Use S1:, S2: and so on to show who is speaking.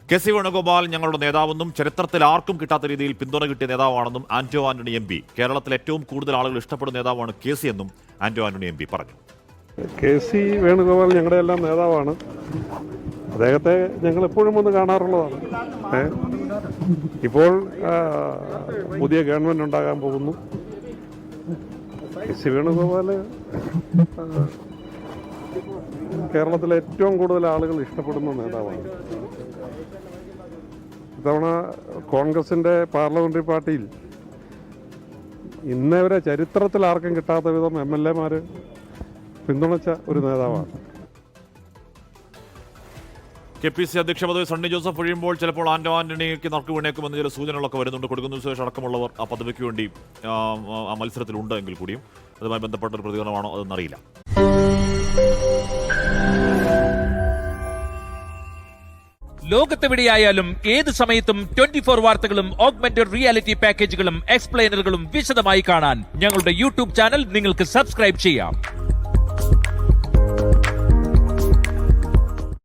S1: K C Venugopal ഞങ്ങളുടെ നേതാവെന്നും ചരിത്രത്തിൽ ആർക്കും കിട്ടാത്ത രീതിയിൽ പിന്തുണ കിട്ടിയ നേതാവാണെന്നും ആന്റോ ആന്റണി എം പി. കേരളത്തിൽ ഏറ്റവും കൂടുതൽ ആളുകൾ ഇഷ്ടപ്പെടുന്ന നേതാവാണ് കെ സി എന്നും ആന്റോ ആന്റണി എം പി പറഞ്ഞു.
S2: കെ സി വേണുഗോപാൽ ഞങ്ങളുടെ എല്ലാം നേതാവാണ്. അദ്ദേഹത്തെ ഞങ്ങൾ എപ്പോഴും ഒന്ന് കാണാറുള്ളതാണ്. ഇപ്പോൾ പുതിയ ഗവൺമെന്റ് ഉണ്ടാകാൻ പോകുന്നു. കെ സി വേണുഗോപാൽ കേരളത്തിലെ ഏറ്റവും കൂടുതൽ ആളുകൾ ഇഷ്ടപ്പെടുന്ന നേതാവാണ്. ഇത്തവണ കോൺഗ്രസിന്റെ പാർലമെന്ററി പാർട്ടിയിൽ ഇന്നേ വരെ ചരിത്രത്തിൽ ആർക്കും കിട്ടാത്ത വിധം MLA പിന്തുണച്ച ഒരു നേതാവാണ്.
S1: KPC അധ്യക്ഷ പദവി സണ്ണി ജോസഫ് ഒഴിയുമ്പോൾ ചിലപ്പോൾ ആന്റോ ആന്റണിക്ക് നറുക്ക് വീണേക്കുമെന്ന് ചില സൂചനകളൊക്കെ വരുന്നുണ്ട്. കൊടുക്കുന്ന സുരേഷ് അടക്കമുള്ളവർ ആ പദവിക്ക് വേണ്ടി ആ മത്സരത്തിലുണ്ട് എങ്കിൽ കൂടിയും അതുമായി ബന്ധപ്പെട്ട ഒരു പ്രതികരണമാണോ അതെന്നറിയില്ല.
S3: ലോകത്തെവിടെയായാലും ഏത് സമയത്തും 24 വാർത്തകളും ഓഗ്മെന്റഡ് റിയാലിറ്റി പാക്കേജുകളും എക്സ്പ്ലെയിനറുകളും വിശദമായി കാണാൻ ഞങ്ങളുടെ YouTube ചാനൽ നിങ്ങൾക്ക് സബ്സ്ക്രൈബ് ചെയ്യാം.